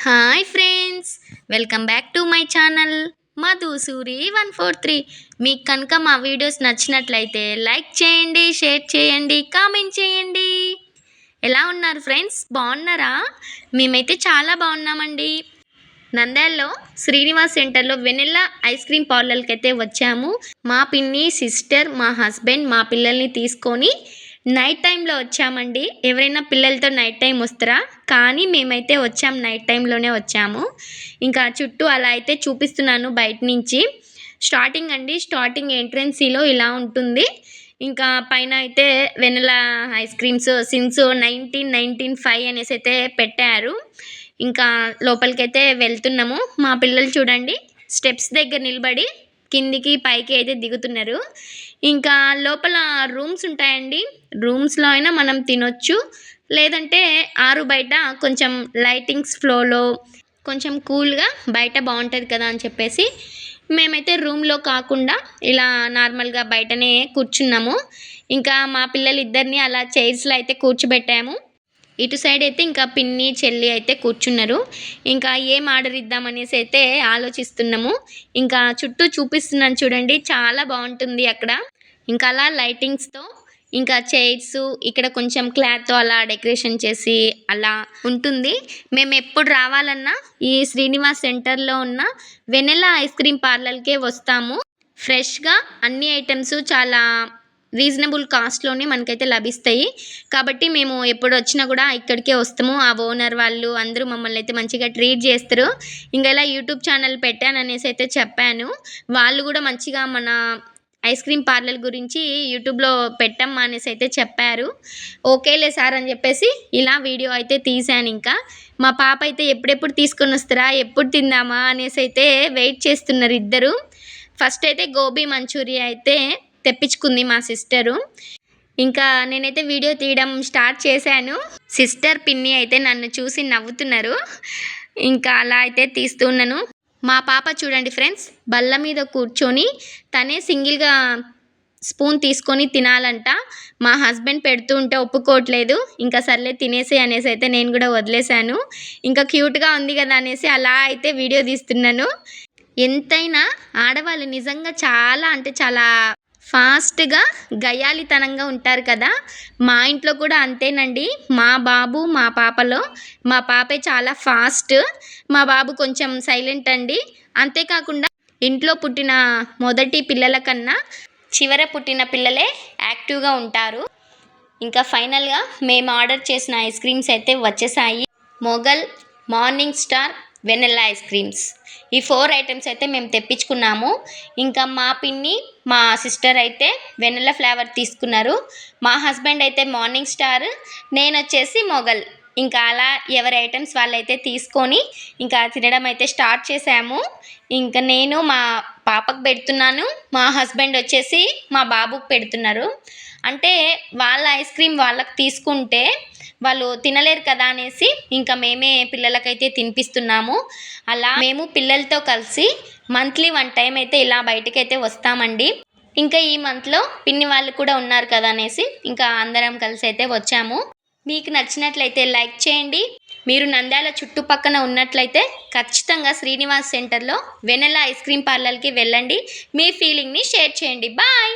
Hi friends, welcome back to my channel Madhusuri 143. మీకు కనుక మా వీడియోస్ నచ్చినట్లయితే లైక్ చేయండి, షేర్ చేయండి, కామెంట్ చేయండి. ఎలా ఉన్నారు ఫ్రెండ్స్? బాగున్నారా? మేమైతే చాలా బాగున్నామండి. నంద్యాలలో శ్రీనివాస్ సెంటర్లో వెనిల్లా ఐస్ క్రీమ్ పార్లర్కి అయితే వచ్చాము. మా పిన్ని, సిస్టర్, మా హస్బెండ్, మా పిల్లల్ని తీసుకొని నైట్ టైంలో వచ్చామండి. ఎవరైనా పిల్లలతో నైట్ టైం వస్తారా? కానీ మేమైతే వచ్చాం, నైట్ టైంలోనే వచ్చాము. ఇంకా చుట్టూ అలా అయితే చూపిస్తున్నాను బయట నుంచి. స్టార్టింగ్ ఎంట్రన్సీలో ఇలా ఉంటుంది. ఇంకా పైన అయితే వెనిలా ఐస్ క్రీమ్స్ సిన్స్ 1995 అనేసి అయితే పెట్టారు. ఇంకా లోపలికైతే వెళ్తున్నాము. మా పిల్లలు చూడండి, స్టెప్స్ దగ్గర నిలబడి కిందికి పైకి అయితే దిగుతున్నారు. ఇంకా లోపల రూమ్స్ ఉంటాయండి. రూమ్స్లో అయినా మనం తినొచ్చు, లేదంటే ఆరు బయట కొంచెం లైటింగ్స్ ఫ్లోలో కొంచెం కూల్గా బయట బాగుంటుంది కదా అని చెప్పేసి మేమైతే రూమ్లో కాకుండా ఇలా నార్మల్గా బయటనే కూర్చున్నాము. ఇంకా మా పిల్లలు ఇద్దరిని అలా చైర్స్లో అయితే కూర్చోబెట్టాము. ఇటు సైడ్ అయితే ఇంకా పిన్ని, చెల్లి అయితే కూర్చున్నారు. ఇంకా ఏం ఆర్డర్ ఇద్దామనేసి అయితే ఆలోచిస్తున్నాము. ఇంకా చుట్టూ చూపిస్తున్నాను చూడండి, చాలా బాగుంటుంది అక్కడ. ఇంకా అలా లైటింగ్స్తో ఇంకా చైర్స్ ఇక్కడ కొంచెం క్లాత్తో అలా డెకరేషన్ చేసి అలా ఉంటుంది. మేము ఎప్పుడు రావాలన్నా ఈ శ్రీనివాస్ సెంటర్లో ఉన్న వెనిలా ఐస్ క్రీమ్ పార్లర్కే వస్తాము. ఫ్రెష్గా అన్ని ఐటమ్స్ చాలా రీజనబుల్ కాస్ట్లోనే మనకైతే లభిస్తాయి. కాబట్టి మేము ఎప్పుడు వచ్చినా కూడా ఇక్కడికే వస్తాము. ఆ ఓనర్ వాళ్ళు అందరూ మమ్మల్ని అయితే మంచిగా ట్రీట్ చేస్తారు. ఇంకా ఇలా యూట్యూబ్ ఛానల్ పెట్టాను అనేసి అయితే చెప్పాను. వాళ్ళు కూడా మంచిగా మన ఐస్ క్రీమ్ పార్లర్ గురించి యూట్యూబ్లో పెట్టమ్మా అనేసి అయితే చెప్పారు. ఓకేలే సార్ అని చెప్పేసి ఇలా వీడియో అయితే తీశాను. ఇంకా మా పాప అయితే ఎప్పుడెప్పుడు తీసుకొని వస్తారా, ఎప్పుడు తిందామా అనేసి అయితే వెయిట్ చేస్తున్నారు ఇద్దరు. ఫస్ట్ అయితే గోబీ మంచూరియా అయితే తెప్పించుకుంది మా సిస్టరు. ఇంకా నేనైతే వీడియో తీయడం స్టార్ట్ చేశాను. సిస్టర్, పిన్ని అయితే నన్ను చూసి నవ్వుతున్నారు. ఇంకా అలా అయితే తీస్తున్నాను. మా పాప చూడండి ఫ్రెండ్స్, బల్ల మీద కూర్చొని తనే సింగిల్గా స్పూన్ తీసుకొని తినాలంట. మా హస్బెండ్ పెడుతూ ఉంటే ఒప్పుకోవట్లేదు. ఇంకా సర్లే తినేసి అనేసి అయితే నేను కూడా వదిలేశాను. ఇంకా క్యూట్గా ఉంది కదా అనేసి అలా అయితే వీడియో తీస్తున్నాను. ఎంతైనా ఆడవాళ్ళు నిజంగా చాలా అంటే చాలా ఫాస్ట్గా గయ్యాలితనంగా ఉంటారు కదా. మా ఇంట్లో కూడా అంతేనండి. మా బాబు మా పాపలో మా పాపే చాలా ఫాస్ట్, మా బాబు కొంచెం సైలెంట్ అండి. అంతేకాకుండా ఇంట్లో పుట్టిన మొదటి పిల్లల కన్నా చివర పుట్టిన పిల్లలే యాక్టివ్గా ఉంటారు. ఇంకా ఫైనల్గా మేము ఆర్డర్ చేసిన ఐస్ క్రీమ్స్ అయితే వచ్చేసాయి. Mughal, morning star, vanilla ice creams, ఈ 4 ఐటమ్స్ అయితే మేము తెప్పించుకున్నాము. ఇంకా మా పిన్ని, మా సిస్టర్ అయితే వెనిల్లా ఫ్లేవర్ తీసుకున్నారు. మా హస్బెండ్ అయితే మార్నింగ్ స్టార్, నేను వచ్చేసి మొగల్. ఇంకా అలా ఎవరి ఐటమ్స్ వాళ్ళైతే తీసుకొని ఇంకా తినడం అయితే స్టార్ట్ చేసాము. ఇంకా నేను మా పాపకు పెడుతున్నాను, మా హస్బెండ్ వచ్చేసి మా బాబుకు పెడుతున్నారు. అంటే వాళ్ళ ఐస్ క్రీమ్ వాళ్ళకి తీసుకుంటే వాళ్ళు తినలేరు కదా అనేసి ఇంకా మేమే పిల్లలకైతే తినిపిస్తున్నాము. అలా మేము పిల్లలతో కలిసి మంత్లీ 1 టైం అయితే ఇలా బయటకైతే వస్తామండి. ఇంకా ఈ మంత్లో పిన్ని వాళ్ళు కూడా ఉన్నారు కదా అనేసి ఇంకా అందరం కలిసి అయితే వచ్చాము. మీకు నచ్చినట్లయితే లైక్ చేయండి. మీరు నంద్యాల చుట్టుపక్కన ఉన్నట్లయితే ఖచ్చితంగా శ్రీనివాస్ సెంటర్లో వెనిలా ఐస్ క్రీమ్ పార్లర్కి వెళ్ళండి. మీ ఫీలింగ్ని షేర్ చేయండి. బాయ్.